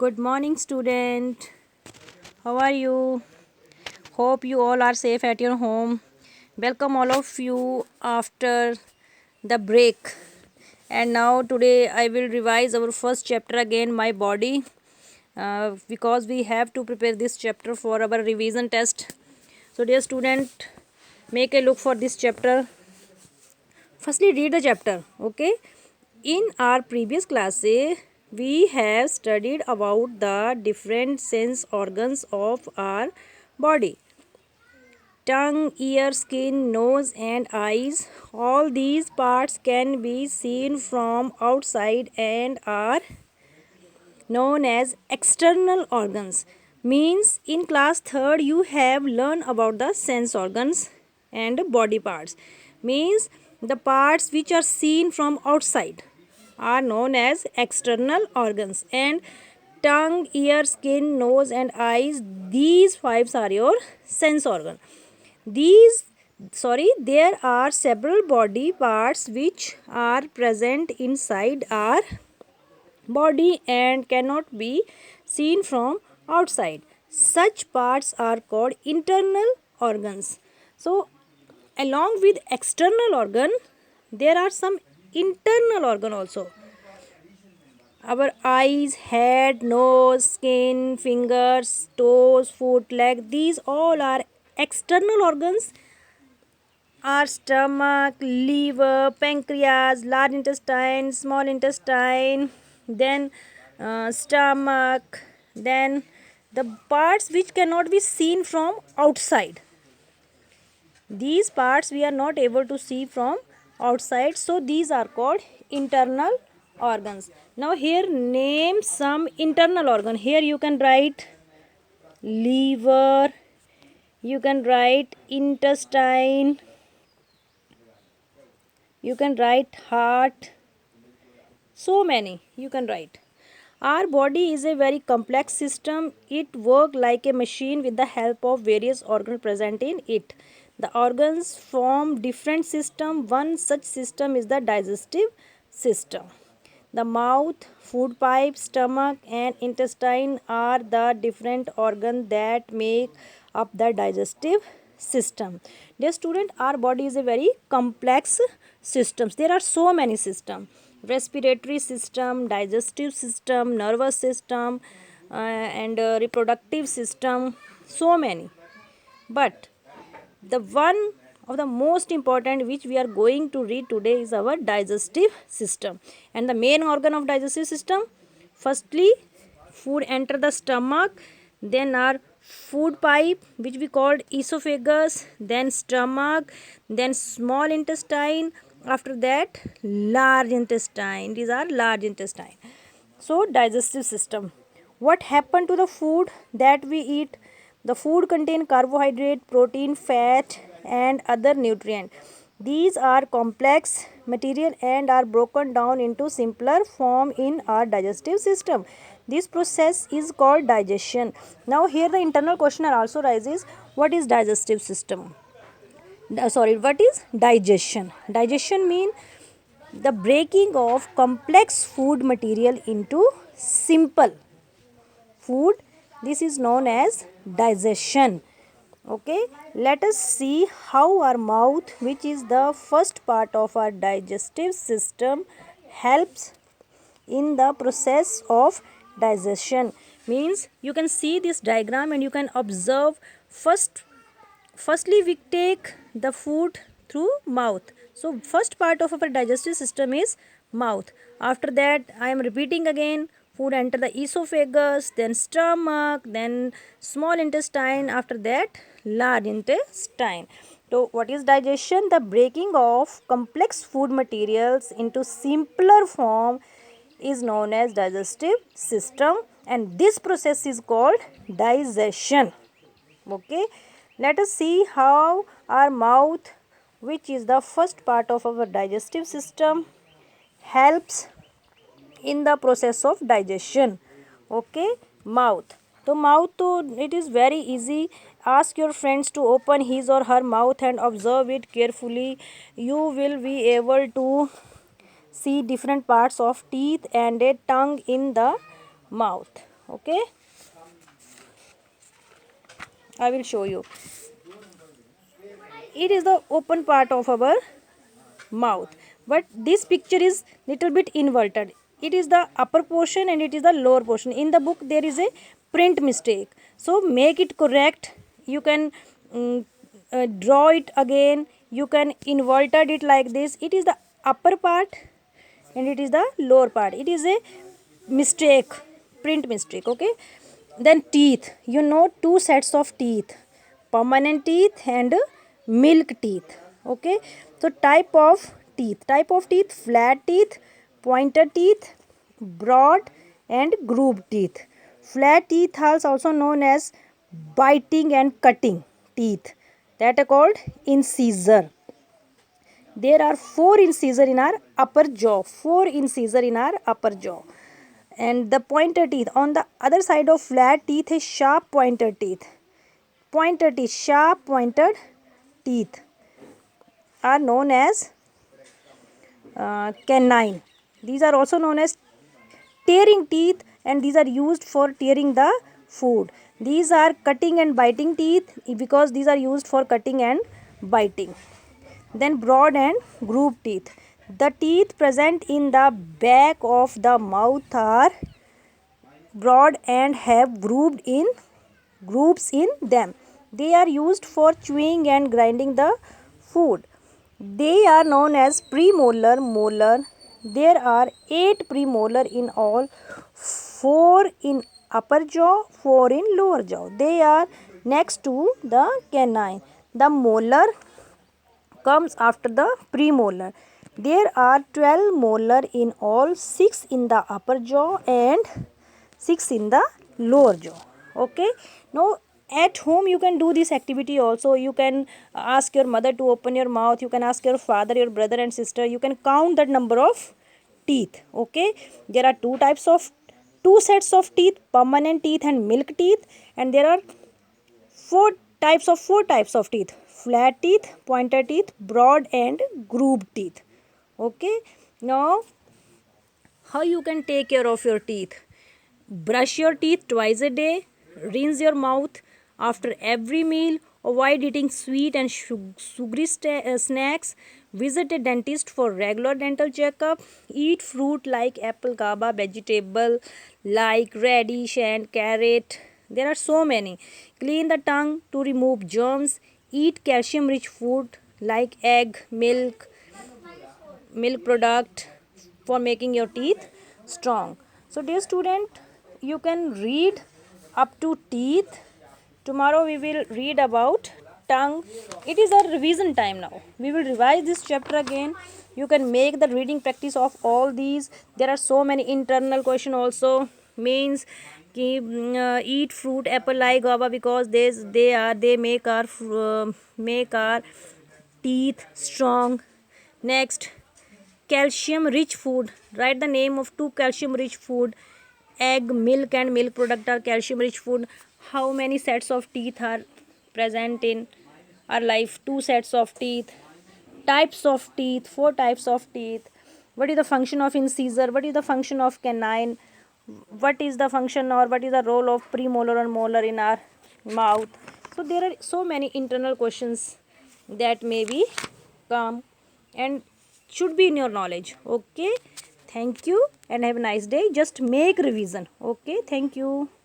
Good morning, student. How are you? Hope you all are safe at your home. Welcome all of you after the break. And now today I will revise our first chapter again, my body, because we have to prepare this chapter for our revision test. So, dear student, make a look for this chapter. Firstly, read the chapter. Okay. In our previous classes, we have studied about the different sense organs of our body: tongue, ear, skin, nose, and eyes. All these parts can be seen from outside and are known as external organs. Means in class 3rd you have learned about the sense organs and body parts. Means the parts which are seen from outside are known as external organs, and tongue, ear, skin, nose and eyes, these five are your sense organ. These there are several body parts which are present inside our body and cannot be seen from outside. Such parts are called internal organs. So, along with external organ, there are some internal organ also. Our eyes, head, nose, skin, fingers, toes, foot, leg, these all are external organs. Our stomach, liver, pancreas, large intestine, small intestine, then stomach, then the parts which cannot be seen from outside. These parts we are not able to see from outside, so these are called internal organs. Now here name some internal organ. Here you can write liver, you can write intestine, you can write heart, so many you can write. Our body is a very complex system. It works like a machine with the help of various organs present in it. The organs form different systems. One such system is the digestive system. The mouth, food pipe, stomach and intestine are the different organs that make up the digestive system. Dear student, our body is a very complex system. There are so many systems: respiratory system, digestive system, nervous system, and reproductive system, so many. But the one of the most important which we are going to read today is our digestive system. And the main organ of digestive system, firstly food enter the stomach, then our food pipe which we called esophagus, then stomach, then small intestine, after that large intestine. These are large intestine. So digestive system, what happened to the food that we eat? The food contain carbohydrate, protein, fat and other nutrient. These are complex material and are broken down into simpler form in our digestive system. This process is called digestion. Now here the internal question also rises: what is digestive system? What is digestion? Digestion means the breaking of complex food material into simple food. This is known as digestion. Okay, let us see how our mouth, which is the first part of our digestive system, helps in the process of digestion. Means you can see this diagram and you can observe. Firstly we take the food through mouth. So first part of our digestive system is mouth. After that I am repeating again, food enter the esophagus, then stomach, then small intestine, after that large intestine. So what is digestion? The breaking of complex food materials into simpler form is known as digestive system, and this process is called digestion. Okay, let us see how our mouth, which is the first part of our digestive system, helps in the process of digestion. Okay, mouth. So mouth, it is very easy. Ask your friends to open his or her mouth and observe it carefully. You will be able to see different parts of teeth and a tongue in the mouth. Okay, I will show you. It is the open part of our mouth, but this picture is little bit inverted. It is the upper portion and it is the lower portion. In the book there is a print mistake, so make it correct. You can draw it again, you can inverted it like this. It is the upper part and it is the lower part. It is a mistake, print mistake. Okay, then teeth, you know, two sets of teeth, permanent teeth and milk teeth. Okay, so type of teeth, flat teeth, pointed teeth, broad and grooved teeth. Flat teeth are also known as biting and cutting teeth, that are called incisor. There are four incisor in our upper jaw, and the pointer teeth. On the other side of flat teeth is sharp pointed teeth. Sharp pointed teeth are known as canine. These are also known as tearing teeth, and these are used for tearing the food. These are cutting and biting teeth because these are used for cutting and biting. Then broad and grooved teeth. The teeth present in the back of the mouth are broad and have grooves in them. They are used for chewing and grinding the food. They are known as premolar, molar. There are 8 premolar in all, 4 in upper jaw, 4 in lower jaw. They are next to the canine. The molar comes after the premolar. There are 12 molar in all, 6 in the upper jaw and 6 in the lower jaw. Okay, now at home you can do this activity also. You can ask your mother to open your mouth, you can ask your father, your brother and sister. You can count the number of teeth. Okay, there are two sets of teeth, permanent teeth and milk teeth, and there are four types of teeth: flat teeth, pointed teeth, broad and grooved teeth. Okay, now how you can take care of your teeth? Brush your teeth twice a day, rinse your mouth after every meal, avoid eating sweet and sugary snacks, visit a dentist for regular dental checkup, eat fruit like apple, gaba, vegetable like radish and carrot. There are so many. Clean the tongue to remove germs, eat calcium rich food like egg, milk product for making your teeth strong. So dear student, you can read up to teeth. Tomorrow we will read about tongue. It is our revision time now. We will revise this chapter again. You can make the reading practice of all these. There are so many internal question also. Means eat fruit, apple like guava, because they make our teeth strong. Next, calcium rich food. Write the name of 2 calcium rich food. Egg, milk and milk product are calcium rich food. How many sets of teeth are present in our life? 2 sets of teeth. Types of teeth, 4 types of teeth. What is the function of incisor? What is the function of canine? What is the function or what is the role of premolar and molar in our mouth? So there are so many internal questions that may be come and should be in your knowledge. Okay, thank you and have a nice day. Just make revision. Okay, thank you.